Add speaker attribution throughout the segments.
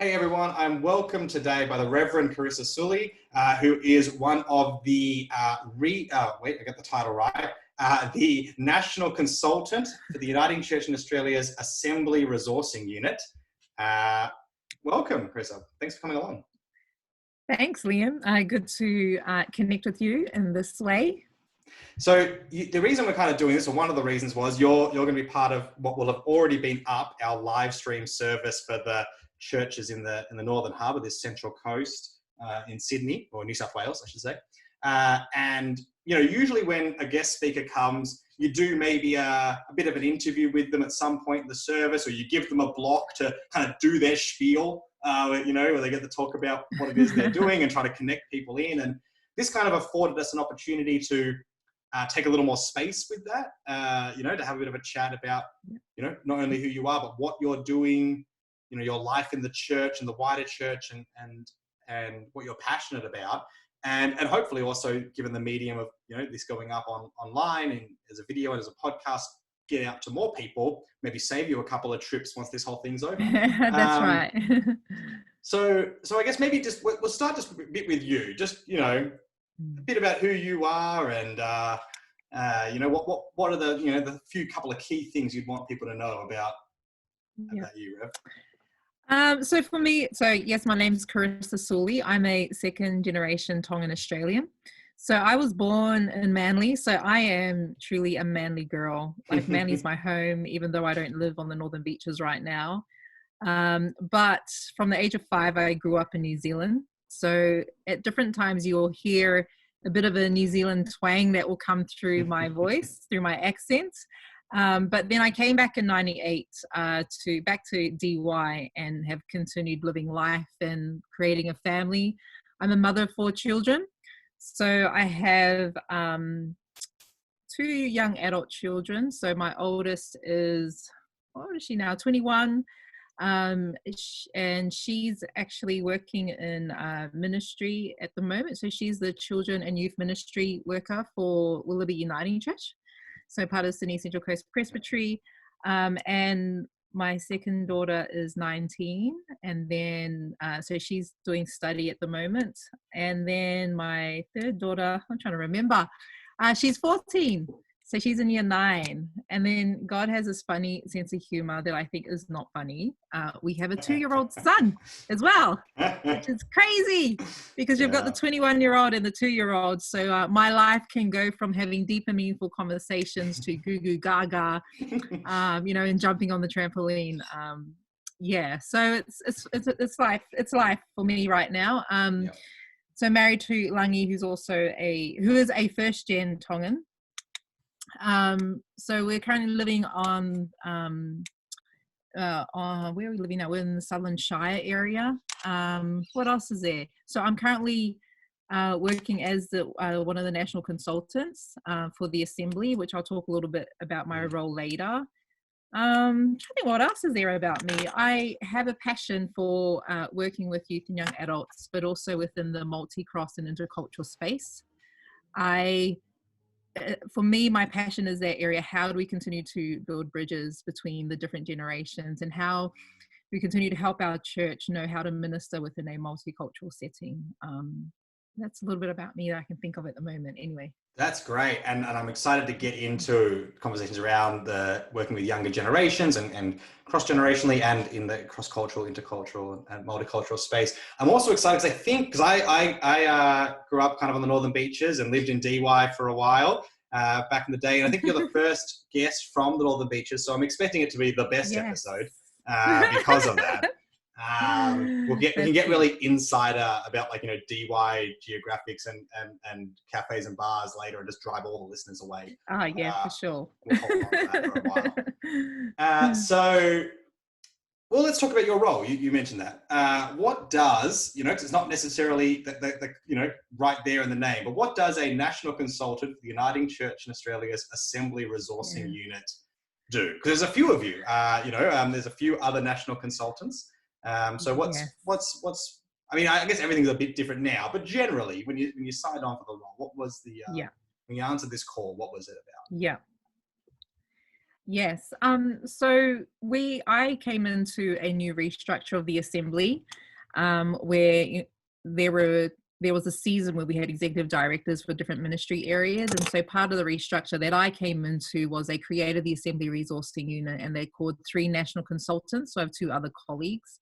Speaker 1: Hey everyone, I'm welcomed today by the Reverend Carissa Sully, who is one of the, I got the title right, the National Consultant for the Uniting Church in Australia's Assembly Resourcing Unit. Welcome, Carissa. Thanks for coming along.
Speaker 2: Thanks, Liam. Good to connect with you in this way.
Speaker 1: So the reason we're kind of doing this, or one of the reasons was you're going to be part of what will have already been up, our live stream service for the churches in the Northern Harbour, this Central Coast in Sydney, or New South Wales, I should say. And, you know, usually when a guest speaker comes, you do maybe a bit of an interview with them at some point in the service, or you give them a block to kind of do their spiel, where they get to talk about what it is they're doing and try to connect people in. And this kind of afforded us an opportunity to take a little more space with that, to have a bit of a chat about, not only who you are, but what you're doing, your life in the church and the wider church and what you're passionate about. And hopefully also, given the medium of, this going up online and as a video and as a podcast, get out to more people, maybe save you a couple of trips once this whole thing's over.
Speaker 2: That's right.
Speaker 1: So I guess maybe we'll start just a bit with you, just, a bit about who you are and, what are the few couple of key things you'd want people to know about you, Rev?
Speaker 2: So for me, yes, my name is Carissa Sully. I'm a second generation Tongan Australian. So I was born in Manly. So I am truly a Manly girl. Like Manly's my home, even though I don't live on the Northern Beaches right now. But from the age of 5, I grew up in New Zealand. So at different times you'll hear a bit of a New Zealand twang that will come through my voice, through my accent. But then I came back in 98 back to DY and have continued living life and creating a family. I'm a mother of 4 children. So I have 2 young adult children. So my oldest is, what is she now? 21. And she's actually working in ministry at the moment. So she's the children and youth ministry worker for Willoughby Uniting Church. So part of Sydney Central Coast Presbytery. And my second daughter is 19. And then, so she's doing study at the moment. And then my third daughter, I'm trying to remember, she's 14. So she's in year 9. And then God has this funny sense of humor that I think is not funny. We have a 2-year-old son as well, which is crazy because you've got the 21-year-old and the 2-year-old. So my life can go from having deep and meaningful conversations to goo goo gaga, and jumping on the trampoline. So it's life for me right now. So married to Langi, who is a first gen Tongan. So we're currently living on where are we living now? We're in the Sutherland Shire area. What else is there? So I'm currently working as one of the national consultants for the Assembly, which I'll talk a little bit about my role later. I think what else is there about me? I have a passion for working with youth and young adults, but also within the multi-cross and intercultural space. For me, my passion is that area. How do we continue to build bridges between the different generations and how we continue to help our church know how to minister within a multicultural setting? That's a little bit about me that I can think of at the moment anyway.
Speaker 1: That's great. And I'm excited to get into conversations around the working with younger generations and cross-generationally and in the cross-cultural, intercultural and multicultural space. I'm also excited because I grew up kind of on the Northern Beaches and lived in DY for a while back in the day. And I think you're the first guest from the Northern Beaches. So I'm expecting it to be the best episode because of that. We can get really insider about DY geographics and cafes and bars later and just drive all the listeners away.
Speaker 2: Oh yeah, for sure.
Speaker 1: We'll hold on to that for a while. Well, let's talk about your role. You mentioned that. What does, because it's not necessarily right there in the name, but what does a national consultant for the Uniting Church in Australia's Assembly Resourcing Unit do? Because there's a few of you, there's a few other national consultants. So what's I mean, I guess everything's a bit different now, but generally when you signed on for the role, what was the when you answered this call, what was it about?
Speaker 2: Yes. So I came into a new restructure of the assembly, where there was a season where we had executive directors for different ministry areas, and so part of the restructure that I came into was they created the assembly resourcing unit, and they called 3 national consultants. So I have 2 other colleagues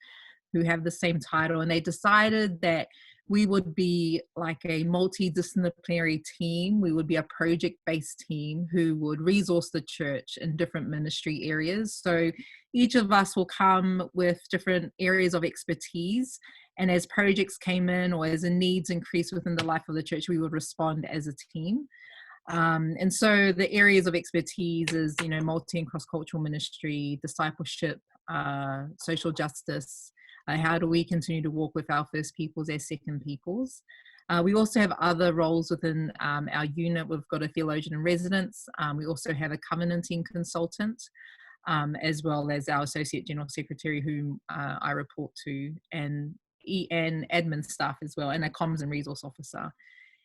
Speaker 2: who have the same title, and they decided that we would be like a multidisciplinary team. We would be a project-based team who would resource the church in different ministry areas. So each of us will come with different areas of expertise. And as projects came in or as the needs increased within the life of the church, we would respond as a team. And so the areas of expertise is, multi and cross-cultural ministry, discipleship, social justice. How do we continue to walk with our first peoples as second peoples? We also have other roles within our unit. We've got a theologian in residence. We also have a covenanting consultant, as well as our associate general secretary, whom I report to, and admin staff as well, and a comms and resource officer.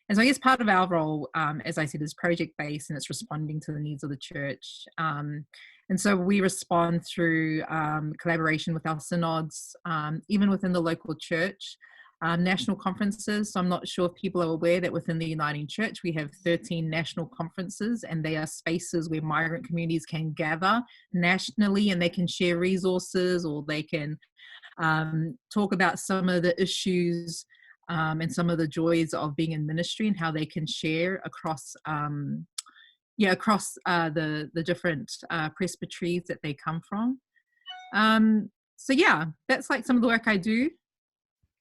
Speaker 2: And so I guess part of our role, as I said, is project-based, and it's responding to the needs of the church. And so we respond through collaboration with our synods, even within the local church, national conferences. So I'm not sure if people are aware that within the Uniting Church, we have 13 national conferences, and they are spaces where migrant communities can gather nationally, and they can share resources, or they can talk about some of the issues and some of the joys of being in ministry, and how they can share across the different presbyteries that they come from. So yeah, that's like some of the work I do.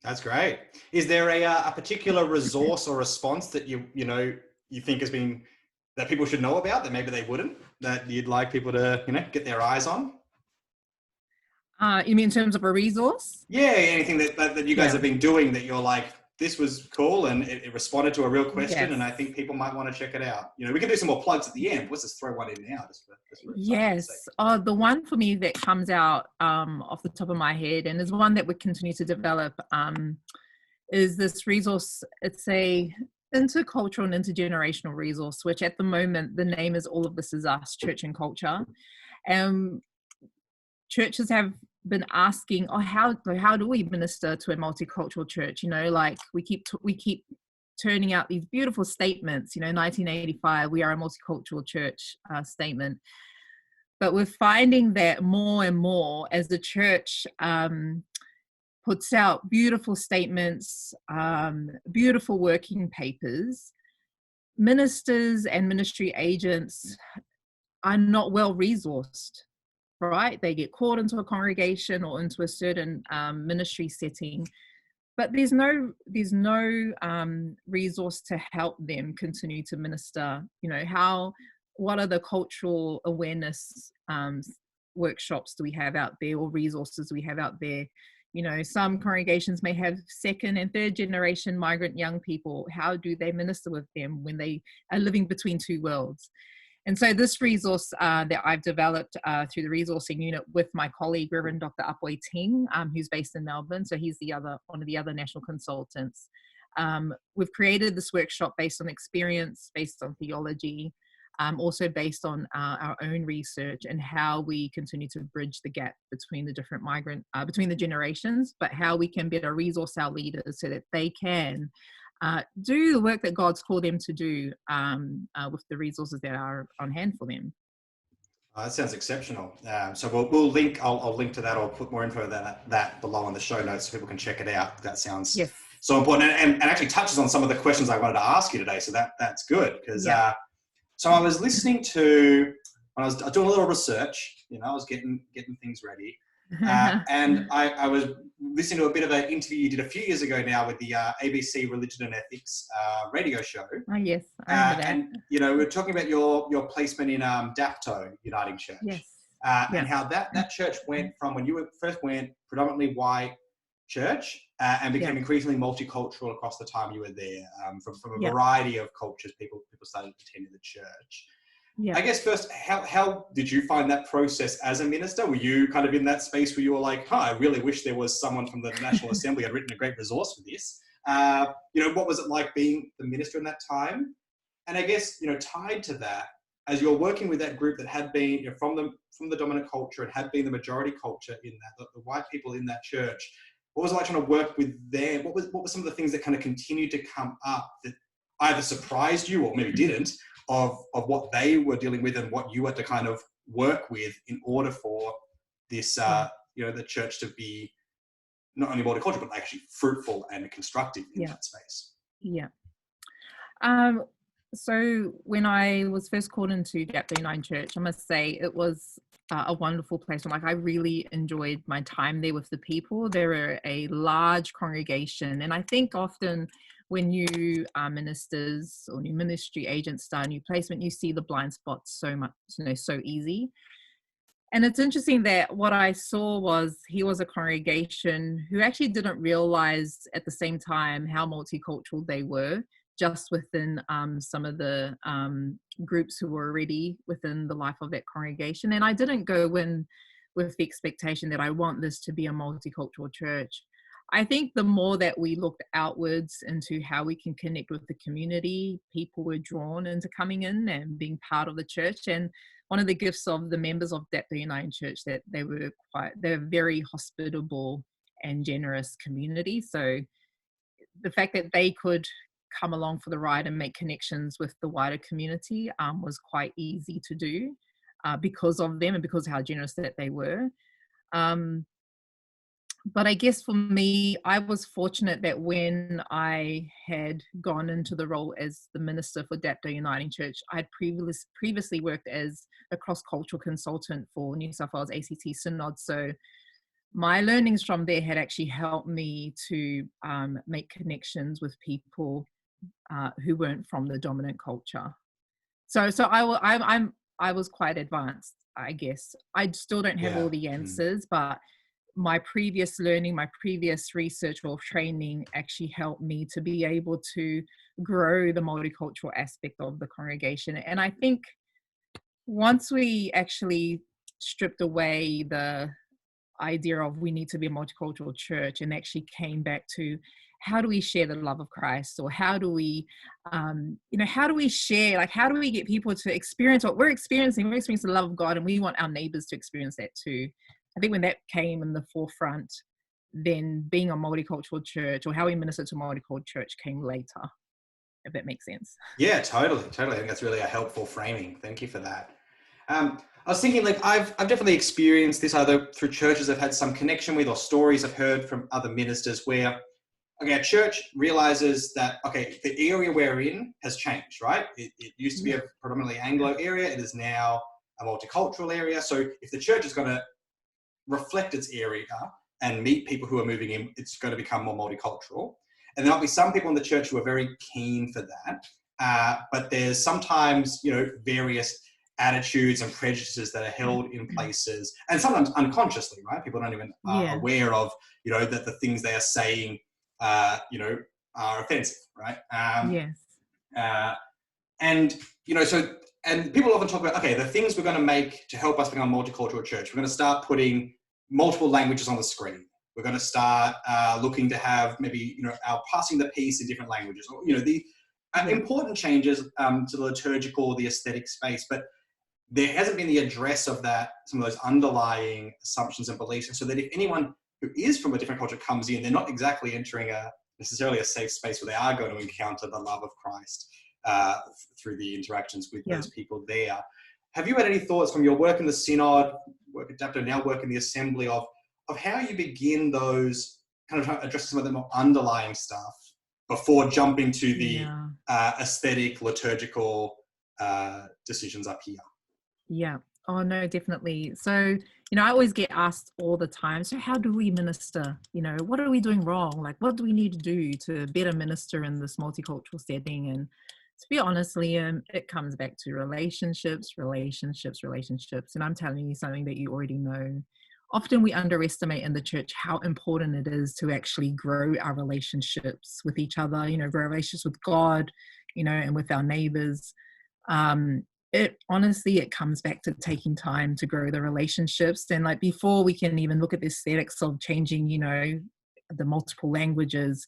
Speaker 1: That's great. Is there a particular resource or response that you think has been, that people should know about that maybe they wouldn't, that you'd like people to get their eyes on?
Speaker 2: You mean in terms of a resource?
Speaker 1: Yeah, anything that you guys have been doing that you're like, this was cool and it responded to a real question, and I think people might want to check it out. We can do some more plugs at the end. Let's just throw one in now.
Speaker 2: Yes. The one for me that comes out off the top of my head, and is one that we continue to develop, is this resource. It's a intercultural and intergenerational resource, which at the moment the name is All of This Is Us, Church and Culture. Churches have been asking, how do we minister to a multicultural church? Like we keep turning out these beautiful statements, 1985, we are a multicultural church statement. But we're finding that more and more as the church puts out beautiful statements, beautiful working papers, ministers and ministry agents are not well resourced. Right? They get called into a congregation or into a certain ministry setting, but there's no resource to help them continue to minister. What are the cultural awareness workshops do we have out there, or resources we have out there? Some congregations may have second and third generation migrant young people. How do they minister with them when they are living between 2 worlds? And so this resource that I've developed through the resourcing unit with my colleague, Reverend Dr. Apoi Ting, who's based in Melbourne. So he's one of the other national consultants. We've created this workshop based on experience, based on theology, also based on our own research, and how we continue to bridge the gap between the different between the generations, but how we can better resource our leaders so that they can do the work that God's called them to do with the resources that are on hand for them.
Speaker 1: That sounds exceptional. So we'll link. I'll link to that, or put more info that below in the show notes so people can check it out. That sounds so important, and actually touches on some of the questions I wanted to ask you today. So that's good, because so I was listening to, when I was doing a little research. I was getting things ready. And I was listening to a bit of an interview you did a few years ago now with the ABC Religion and Ethics radio show.
Speaker 2: Oh yes, I remember that.
Speaker 1: And we were talking about your placement in Dapto Uniting Church.
Speaker 2: Yes.
Speaker 1: And how that church went from, when you first went, predominantly white church, and became increasingly multicultural across the time you were there, from a variety of cultures. People started attending the church. Yeah. I guess first, how did you find that process as a minister? Were you kind of in that space where you were like, I really wish there was someone from the National Assembly had written a great resource for this? What was it like being the minister in that time? And I guess, tied to that, as you're working with that group that had been, you know, from the dominant culture and had been the majority culture in that, the white people in that church, what was it like trying to work with them? What were some of the things that kind of continued to come up that either surprised you or maybe didn't, of what they were dealing with and what you had to kind of work with in order for this, you know, the church to be not only multicultural, but actually fruitful and constructive in that space?
Speaker 2: Yeah. So when I was first called into Dap 39 Church, I must say it was a wonderful place. Like, I really enjoyed my time there with the people. There are a large congregation, and I think often when new ministers or new ministry agents start a new placement, you see the blind spots so much, you know, so easy. And it's interesting that what I saw was he was a congregation who actually didn't realize at the same time how multicultural they were, just within some of the groups who were already within the life of that congregation. And I didn't go in with the expectation that I want this to be a multicultural church. I think the more that we looked outwards into how we can connect with the community, people were drawn into coming in and being part of the church. And one of the gifts of the members of Dap 39 Church, that they're very hospitable and generous community. So the fact that they could come along for the ride and make connections with the wider community was quite easy to do because of them and because of how generous that they were. But I guess for me, I was fortunate that when I had gone into the role as the minister for Dap Uniting Church, I'd previously worked as a cross-cultural consultant for New South Wales ACT Synod. So my learnings from there had actually helped me to make connections with people who weren't from the dominant culture. So I was quite advanced, I guess. I still don't have all the answers, but my previous learning, my previous research or training actually helped me to be able to grow the multicultural aspect of the congregation. And I think once we actually stripped away the idea of we need to be a multicultural church and actually came back to how do we share the love of Christ, or how do we, how do we share, like how do we get people to experience what we're experiencing? We're experiencing the love of God, and we want our neighbors to experience that too. I think when that came in the forefront, then being a multicultural church or how we minister to multicultural church came later, if that makes sense.
Speaker 1: Yeah, totally. I think that's really a helpful framing. Thank you for that. I was thinking, like, I've definitely experienced this either through churches I've had some connection with or stories I've heard from other ministers where, okay, a church realizes that, okay, the area we're in has changed, right? It used to be a predominantly Anglo area. It is now a multicultural area. So if the church is going to reflect its area and meet people who are moving in, it's going to become more multicultural. And there might be some people in the church who are very keen for that. But there's sometimes, various attitudes and prejudices that are held in places, and sometimes unconsciously, right? People don't even are aware of, that the things they are saying, are offensive, right? And people often talk about, okay, the things we're going to make to help us become a multicultural church, we're going to start putting multiple languages on the screen. We're going to start looking to have maybe, our passing the peace in different languages, or, the important changes to the liturgical, the aesthetic space, but there hasn't been the address of that, some of those underlying assumptions and beliefs. And so that if anyone who is from a different culture comes in, they're not exactly entering necessarily a safe space where they are going to encounter the love of Christ through the interactions with those people there. Have you had any thoughts from your work in the Synod, work at Dapto, now work in the Assembly, of how you begin those kind of addressing some of the more underlying stuff before jumping to the aesthetic, liturgical decisions up here?
Speaker 2: Yeah. Oh, no, definitely. So, I always get asked all the time, so how do we minister? What are we doing wrong? Like, what do we need to do to better minister in this multicultural setting? And to be honest, Liam, it comes back to relationships. And I'm telling you something that you already know. Often we underestimate in the church how important it is to actually grow our relationships with each other, grow relationships with God, and with our neighbors. It comes back to taking time to grow the relationships. And like, before we can even look at the aesthetics of changing, the multiple languages,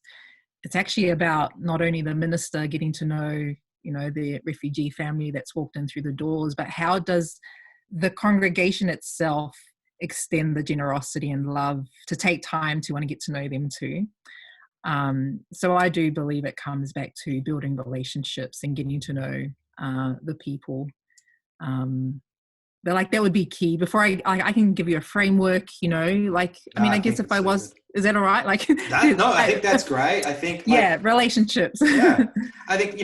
Speaker 2: it's actually about not only the minister getting to know the refugee family that's walked in through the doors, but how does the congregation itself extend the generosity and love to take time to want to get to know them too? So I do believe it comes back to building relationships and getting to know the people. But like that would be key before I can give you a framework, I mean, I guess if I was, is that all right? Like
Speaker 1: that, no, I think that's great. I think
Speaker 2: relationships.
Speaker 1: Yeah, I think,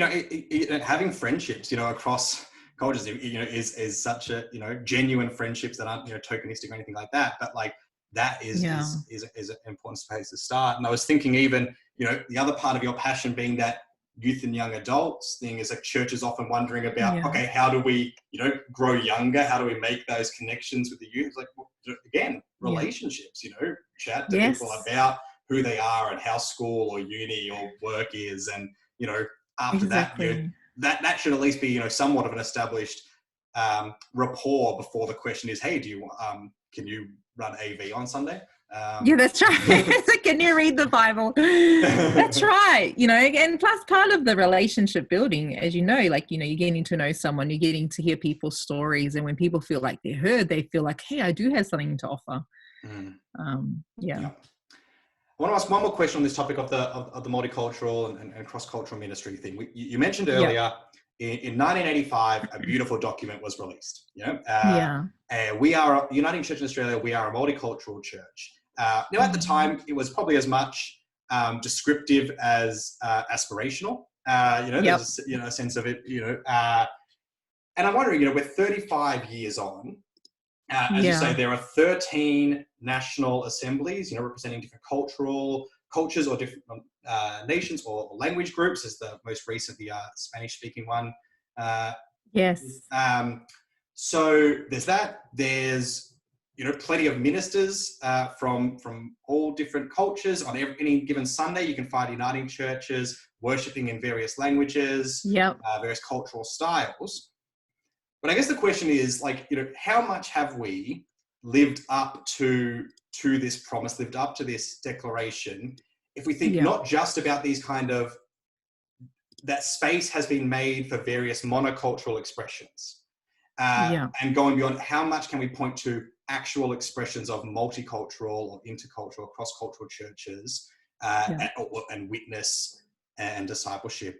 Speaker 1: having friendships, across cultures, is such a, genuine friendships that aren't, tokenistic or anything like that. But like that is an important space to start. And I was thinking even, the other part of your passion being that youth and young adults thing is like churches often wondering about, okay, how do we, grow younger? How do we make those connections with the youth? Like, again, relationships, chat to people about who they are and how school or uni or work is. And, after that, that should at least be, somewhat of an established rapport before the question is, hey, can you run AV on Sunday?
Speaker 2: Yeah, that's right. Can you read the Bible? That's right. And plus part of the relationship building, as you're getting to know someone, you're getting to hear people's stories. And when people feel like they're heard, they feel like, hey, I do have something to offer.
Speaker 1: I want to ask one more question on this topic of the multicultural and cross-cultural ministry thing. You mentioned earlier, in 1985, a beautiful document was released. We are Uniting Church in Australia. We are a multicultural church. At the time, it was probably as much descriptive as aspirational. There's a sense of it. And I'm wondering, we're 35 years on. As you say, there are 13 national assemblies, representing different cultures or different nations or language groups, as the most recent, the Spanish-speaking one. So there's that. There's, plenty of ministers from all different cultures. On any given Sunday, you can find Uniting churches worshipping in various languages, various cultural styles. But I guess the question is, how much have we lived up to this promise, lived up to this declaration, if we think not just about these that space has been made for various monocultural expressions, and going beyond, how much can we point to actual expressions of multicultural or intercultural, cross-cultural churches, and witness and discipleship,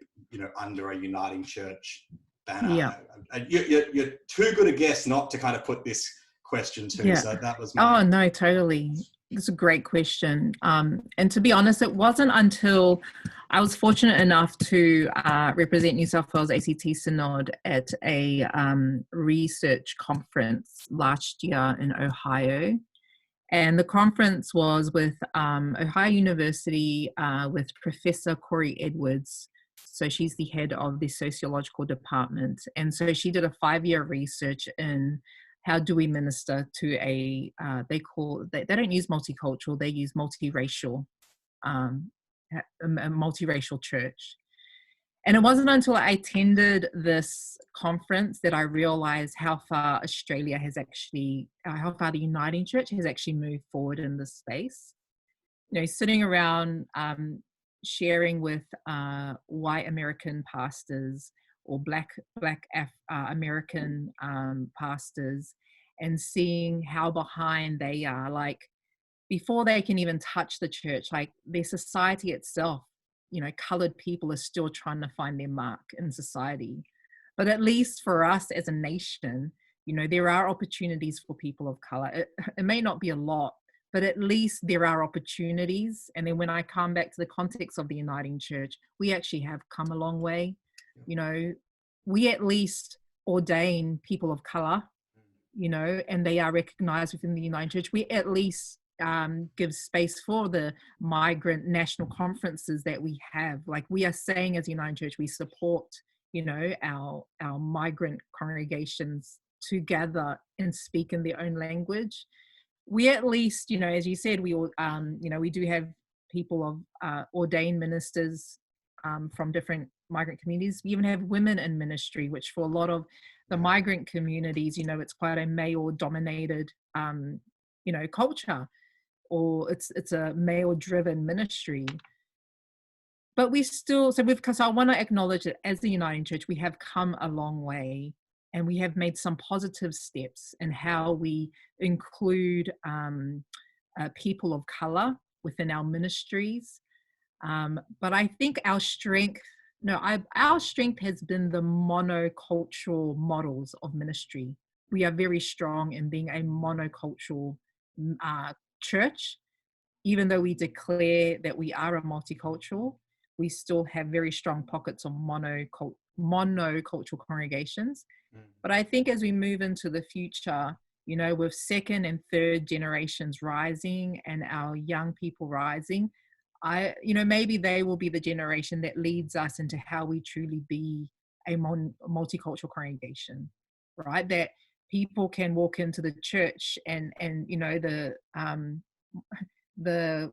Speaker 1: under a Uniting Church banner? You're too good a guest not to kind of put this question to. So that was
Speaker 2: Oh, no, totally. It's a great question. And to be honest, it wasn't until I was fortunate enough to represent New South Wales ACT Synod at a research conference last year in Ohio. And the conference was with Ohio University with Professor Corey Edwards. So she's the head of the sociological department. And so she did a 5-year research in how do we minister to they don't use multicultural, they use multiracial, a multiracial church. And it wasn't until I attended this conference that I realized how far Australia has actually, how far the Uniting Church has actually moved forward in this space. Sitting around sharing with white American pastors or black American pastors, and seeing how behind they are, before they can even touch the church, their society itself, colored people are still trying to find their mark in society. But at least for us as a nation, there are opportunities for people of color. It may not be a lot, but at least there are opportunities. And then when I come back to the context of the Uniting Church, we actually have come a long way. We at least ordain people of color, and they are recognized within the Uniting Church. We at least give space for the migrant national conferences that we have. We are saying as Uniting Church, we support, our migrant congregations to gather and speak in their own language. We at least, as you said, we all, we do have people of ordained ministers from different migrant communities. We even have women in ministry, which for a lot of the migrant communities, it's quite a male-dominated, culture, or it's a male-driven ministry. but we still, so because I want to acknowledge that as the Uniting Church, we have come a long way, and we have made some positive steps in how we include people of color within our ministries. But I think our strength, no, our strength has been the monocultural models of ministry. We are very strong in being a monocultural church. Even though we declare that we are a multicultural, we still have very strong pockets of monocultural congregations. But I think as we move into the future, you know, with second and third generations rising and our young people rising, maybe they will be the generation that leads us into how we truly be a multicultural congregation, right? That people can walk into the church and you know, the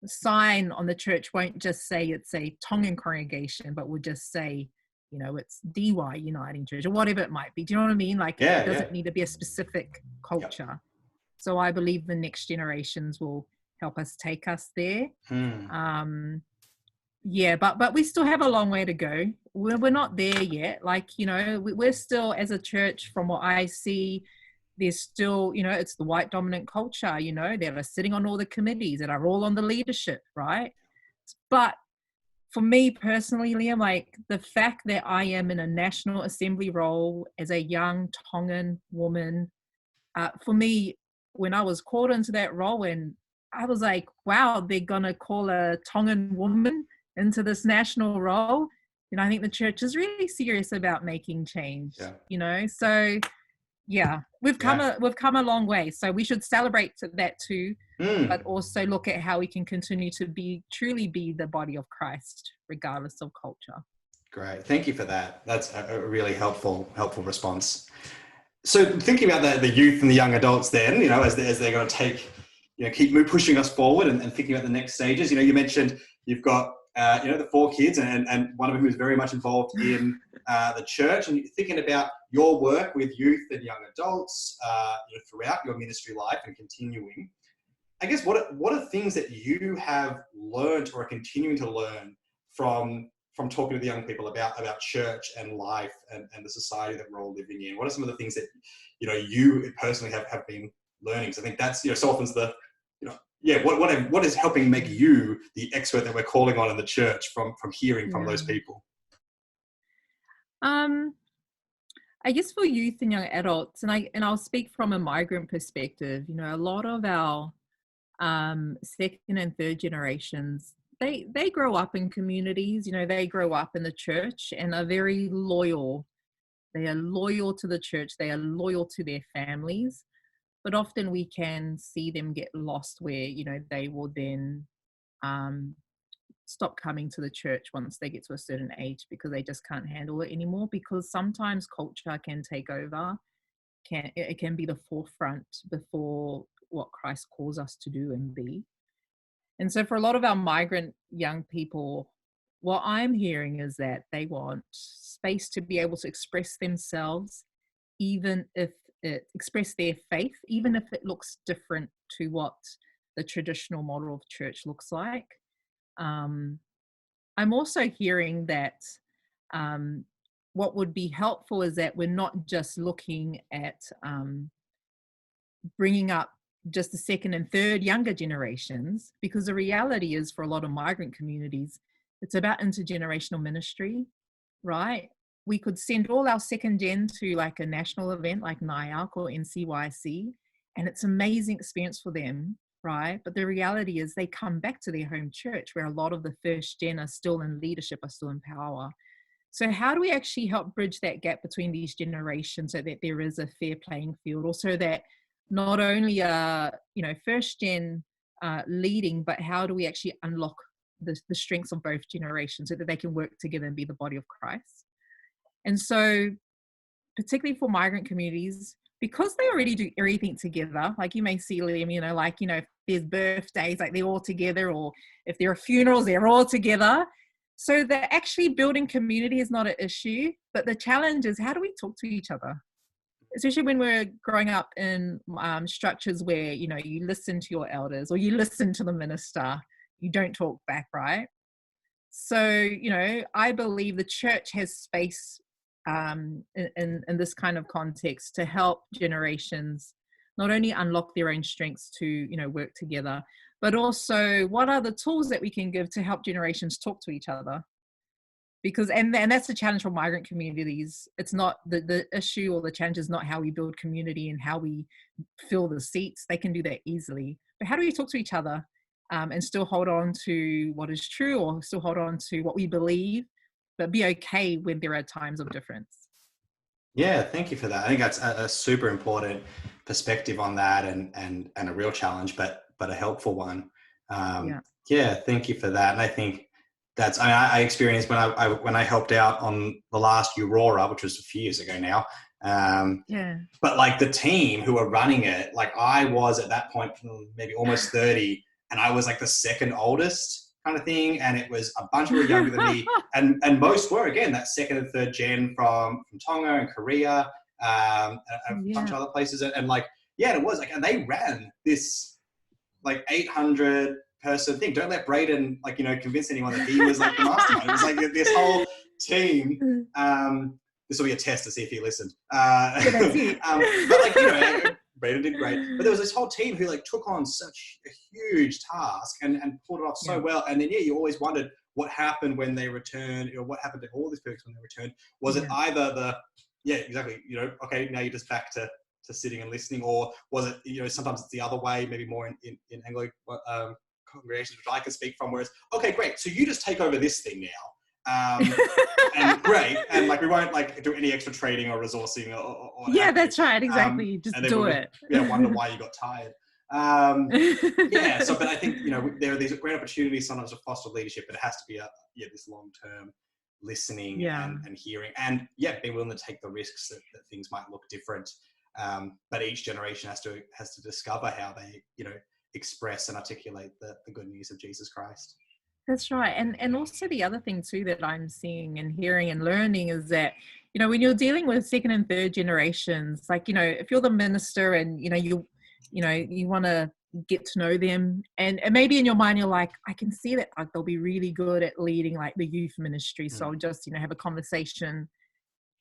Speaker 2: sign on the church won't just say it's a Tongan congregation, but will just say, you know, it's DY Uniting Church or whatever it might be. Do you know what I mean? Like,
Speaker 1: Yeah,
Speaker 2: it doesn't need to be a specific culture. Yep. So I believe the next generations will help us take us there. Yeah, but we still have a long way to go. We're not there yet. Like, you know, we're still, as a church, from what I see, there's still, you know, it's the white dominant culture, you know, that are sitting on all the committees, that are all on the leadership, right? But for me personally, Liam, like the fact that I am in a National Assembly role as a young Tongan woman, for me, when I was called into that role, and I was like, wow, they're going to call a Tongan woman into this national role. You know, I think the church is really serious about making change, you know, so yeah, we've come a long way. So we should celebrate that too, but also look at how we can continue to truly be the body of Christ, regardless of culture.
Speaker 1: Great, thank you for that. That's a really helpful response. So thinking about the youth and the young adults, then, you know, as they're going to take, you know, keep pushing us forward and thinking about the next stages. You know, you mentioned you've got you know, the 4 kids, and one of them who's very much involved in the church, and you're thinking about your work with youth and young adults, you know, throughout your ministry life and continuing. I guess what are things that you have learned or are continuing to learn from talking to the young people about church and life and the society that we're all living in? What are some of the things that, you know, you personally have been learning? So I think that's, you know, so often the, you know, yeah, what is helping make you the expert that we're calling on in the church from hearing from those people?
Speaker 2: I guess for youth and young adults, and I'll speak from a migrant perspective, you know, a lot of our second and third generations, they grow up in communities, you know, they grow up in the church and are very loyal. They are loyal to the church. They are loyal to their families. But often we can see them get lost where, you know, they will then stop coming to the church once they get to a certain age because they just can't handle it anymore, because sometimes culture can take over. It can be the forefront before what Christ calls us to do and be. And so for a lot of our migrant young people, what I'm hearing is that they want space to be able to express themselves, even if express their faith, even if it looks different to what the traditional model of church looks like. I'm also hearing that what would be helpful is that we're not just looking at bringing up just the second and third younger generations, because the reality is for a lot of migrant communities, it's about intergenerational ministry, right? We could send all our second gen to like a national event like NIAC or NCYC, and it's an amazing experience for them, right? But the reality is they come back to their home church where a lot of the first gen are still in leadership, are still in power. So how do we actually help bridge that gap between these generations so that there is a fair playing field, also that not only are, you know, first gen leading, but how do we actually unlock the strengths of both generations so that they can work together and be the body of Christ? And so particularly for migrant communities, because they already do everything together, like you may see, Liam, you know, like, you know, if there's birthdays, like they're all together, or if there are funerals, they're all together. So they're actually building community is not an issue, but the challenge is how do we talk to each other? Especially when we're growing up in structures where, you know, you listen to your elders or you listen to the minister, you don't talk back, right? So, I believe the church has space in this kind of context to help generations not only unlock their own strengths to, work together, but also what are the tools that we can give to help generations talk to each other. Because, and that's the challenge for migrant communities. It's not the issue, or the challenge is not how we build community and how we fill the seats. They can do that easily. But how do we talk to each other and still hold on to what is true, or still hold on to what we believe, but be okay when there are times of difference?
Speaker 1: Yeah, thank you for that. I think that's a super important perspective on that, and a real challenge, but a helpful one.
Speaker 2: Yeah.
Speaker 1: Yeah, thank you for that. And I think that's, I experienced when I helped out on the last Aurora, which was a few years ago now.
Speaker 2: Yeah.
Speaker 1: But like the team who were running it, like I was at that point maybe almost 30, and I was like the second oldest kind of thing, and it was a bunch who were younger than me, and most were again that second and third gen from Tonga and Korea, a bunch of other places, and like it was like, and they ran this like 800 person thing. Don't let Braden convince anyone that he was like the mastermind. It was like this whole team. This will be a test to see if he listened. But like Braden did great. But there was this whole team who like took on such a huge task and pulled it off so well. And then you always wondered what happened when they returned, or what happened to all these folks when they returned. Was it either exactly, okay, now you're just back to sitting and listening, or was it, sometimes it's the other way, maybe more in Anglo congregations, which I can speak from, where it's, okay, great, so you just take over this thing now. And great, and like we won't like do any extra trading or resourcing or
Speaker 2: that's right, exactly. Just do it.
Speaker 1: Wonder why you got tired. So but I think there are these great opportunities sometimes to foster leadership, but it has to be this long-term listening and hearing, and being willing to take the risks that things might look different, but each generation has to discover how they express and articulate the good news of Jesus Christ.
Speaker 2: That's right. And also the other thing too that I'm seeing and hearing and learning is that, when you're dealing with second and third generations, like, if you're the minister and, you want to get to know them, and maybe in your mind, you're like, I can see that like they'll be really good at leading like the youth ministry. So I'll just, have a conversation.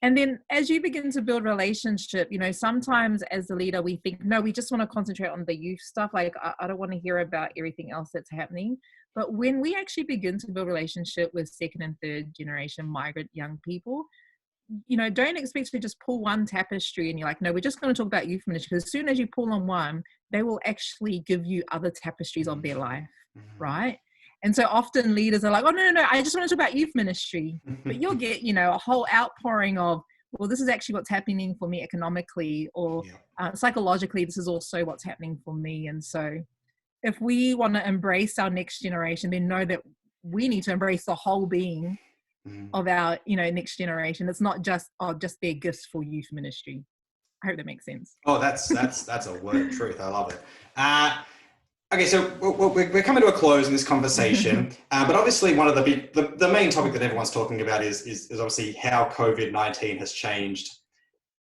Speaker 2: And then as you begin to build relationship, sometimes as a leader, we think, no, we just want to concentrate on the youth stuff. Like, I don't want to hear about everything else that's happening. But when we actually begin to build relationship with second and third generation migrant young people, don't expect to just pull one tapestry and you're like, no, we're just going to talk about youth ministry. Because as soon as you pull on one, they will actually give you other tapestries of their life, right? And so often leaders are like, oh, no, I just want to talk about youth ministry. But you'll get, a whole outpouring of, well, this is actually what's happening for me economically, or psychologically, this is also what's happening for me. And so if we want to embrace our next generation, then know that we need to embrace the whole being of our, next generation. It's not just their gifts for youth ministry. I hope that makes sense.
Speaker 1: Oh, that's a word of truth. I love it. Okay, so we're coming to a close in this conversation, but obviously one of the main topic that everyone's talking about is obviously how COVID-19 has changed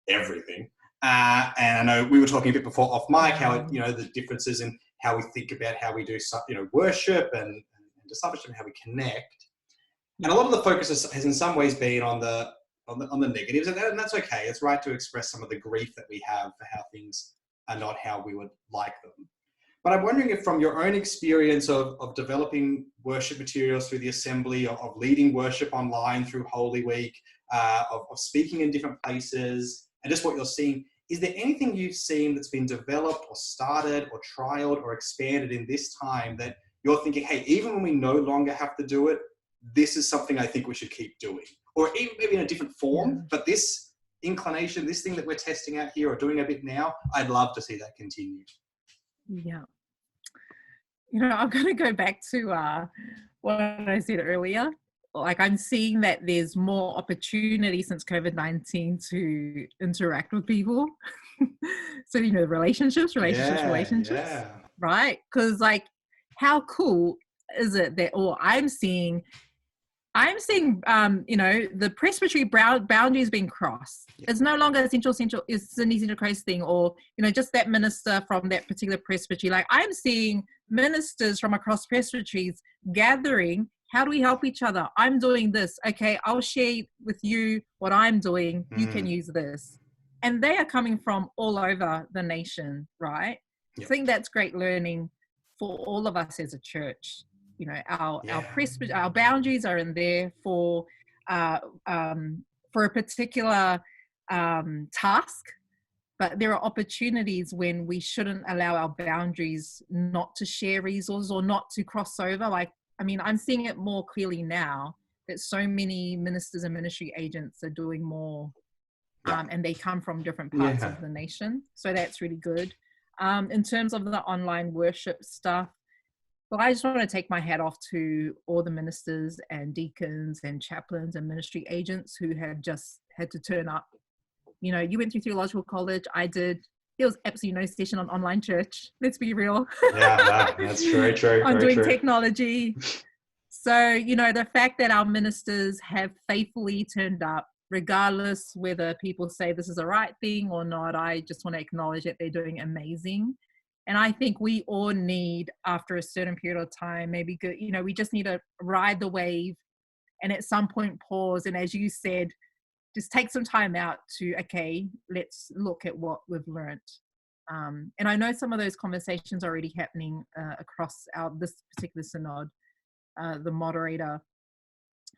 Speaker 1: everything. And I know we were talking a bit before off mic, how the differences in how we think about how we do worship and discipleship and how we connect. And a lot of the focus has in some ways been on the negatives, and that's okay. It's right to express some of the grief that we have for how things are not how we would like them. But I'm wondering if from your own experience of developing worship materials through the assembly, of leading worship online through Holy Week, of speaking in different places, and just what you're seeing, is there anything you've seen that's been developed or started or trialed or expanded in this time that you're thinking, hey, even when we no longer have to do it, this is something I think we should keep doing? Or even maybe in a different form, but this inclination, this thing that we're testing out here or doing a bit now, I'd love to see that continue.
Speaker 2: Yeah. I'm going to go back to what I said earlier. Like, I'm seeing that there's more opportunity since COVID-19 to interact with people. So, relationships, right? Because like, how cool is it that, or I'm seeing, the presbytery boundaries being crossed. It's no longer a central, it's Sydney Central Coast thing, or, just that minister from that particular presbytery. Like, I'm seeing ministers from across presbyteries gathering, how do we help each other? I'm doing this. Okay, I'll share with you what I'm doing. You can use this. And they are coming from all over the nation, right?
Speaker 1: Yep.
Speaker 2: I think that's great learning for all of us as a church. You know, our boundaries are in there for a particular task, but there are opportunities when we shouldn't allow our boundaries not to share resources or not to cross over. Like, I mean, I'm seeing it more clearly now that so many ministers and ministry agents are doing more, and they come from different parts of the nation. So that's really good. In terms of the online worship stuff, well, I just want to take my hat off to all the ministers and deacons and chaplains and ministry agents who have just had to turn up. You know, you went through theological college. I did. There was absolutely no session on online church. Let's be real.
Speaker 1: Yeah, that's very true.
Speaker 2: On doing technology. So, you know, the fact that our ministers have faithfully turned up, regardless whether people say this is the right thing or not, I just want to acknowledge that they're doing amazing. And I think we all need, after a certain period of time, maybe good, you know, we just need to ride the wave and at some point pause. And as you said, just take some time out to, okay, let's look at what we've learned. And I know some of those conversations are already happening across this particular synod. The moderator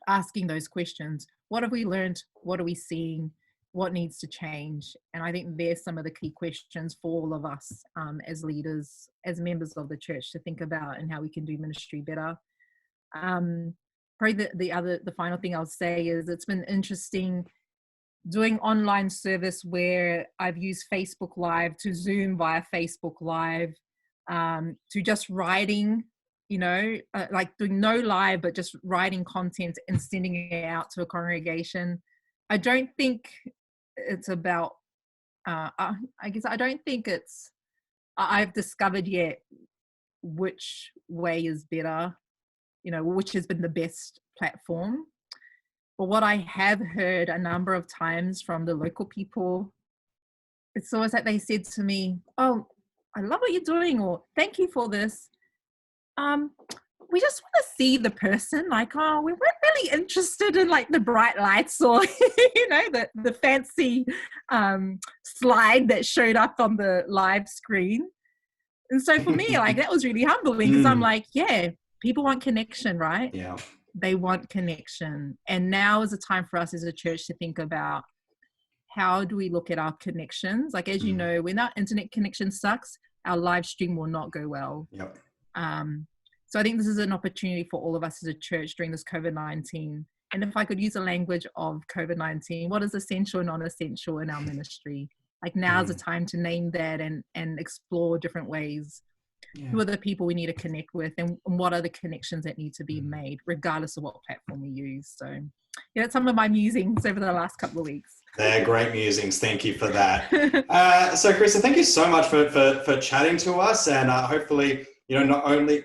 Speaker 2: asking those questions. What have we learned? What are we seeing? What needs to change? And I think there's some of the key questions for all of us as leaders, as members of the church to think about and how we can do ministry better. Probably the final thing I'll say is it's been interesting doing online service where I've used Facebook Live to Zoom via Facebook Live, to just writing, you know, like doing no live, but just writing content and sending it out to a congregation. I don't think it's about, I guess I don't think I've discovered yet which way is better, you know, which has been the best platform. But what I have heard a number of times from the local people, it's always like they said to me, oh, I love what you're doing, or thank you for this. We just want to see the person, like, oh, we weren't really interested in like the bright lights or, you know, the fancy slide that showed up on the live screen. And so for me, like, that was really humbling because I'm like, yeah, people want connection, right?
Speaker 1: Yeah.
Speaker 2: They want connection. And now is a time for us as a church to think about how do we look at our connections? Like, as you know, when our internet connection sucks, our live stream will not go well.
Speaker 1: Yep.
Speaker 2: So I think this is an opportunity for all of us as a church during this COVID-19. And if I could use the language of COVID-19, what is essential and non-essential in our ministry? Like, now's the time to name that and explore different ways. Yeah. Who are the people we need to connect with, and what are the connections that need to be made, regardless of what platform we use? So, yeah, that's some of my musings over the last couple of weeks.
Speaker 1: They're great musings. Thank you for that. So, Carissa, thank you so much for chatting to us, and hopefully, you know,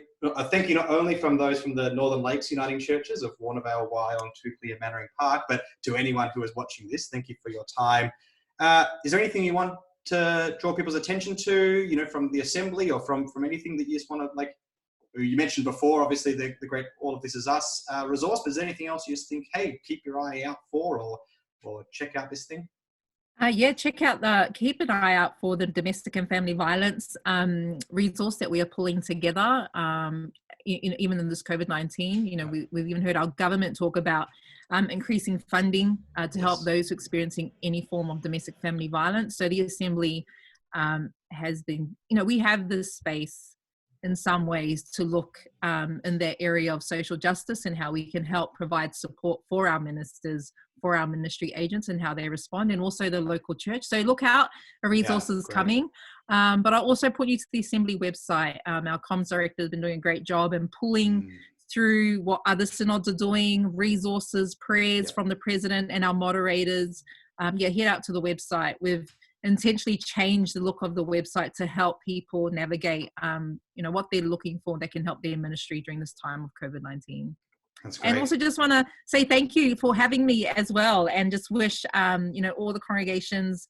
Speaker 1: thank you not only from those from the Northern Lakes Uniting Churches of Warrnambool, Wyong, Tukley, and Mannering Park, but to anyone who is watching this, thank you for your time. Is there anything you want to draw people's attention to, you know, from the assembly or from anything that you just want to, like, you mentioned before, obviously the great All of This Is Us resource, but is there anything else you just think, hey, keep your eye out for, or check out this thing?
Speaker 2: Yeah, keep an eye out for the domestic and family violence resource that we are pulling together. Even in this COVID-19, you know, we've even heard our government talk about increasing funding to help those experiencing any form of domestic family violence. So the Assembly has been, you know, we have this space in some ways to look in that area of social justice and how we can help provide support for our ministers, for our ministry agents, and how they respond, and also the local church. So look out, a resource is coming. But I'll also point you to the Assembly website. Our comms director has been doing a great job in pulling through what other synods are doing, resources, prayers from the president and our moderators. Head out to the website. We've intentionally changed the look of the website to help people navigate, you know, what they're looking for that can help their ministry during this time of COVID-19.
Speaker 1: That's great.
Speaker 2: And also just want to say thank you for having me as well, and just wish, you know, all the congregations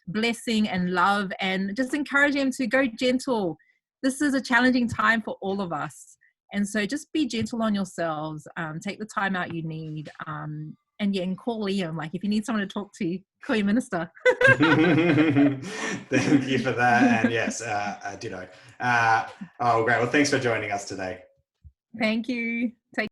Speaker 2: blessing and love, and just encourage them to go gentle. This is a challenging time for all of us. And so just be gentle on yourselves, take the time out you need, and yeah, and call Liam. Like if you need someone to talk to, call your minister.
Speaker 1: Thank you for that. And yes, ditto. Oh, great. Well, thanks for joining us today.
Speaker 2: Thank you. Take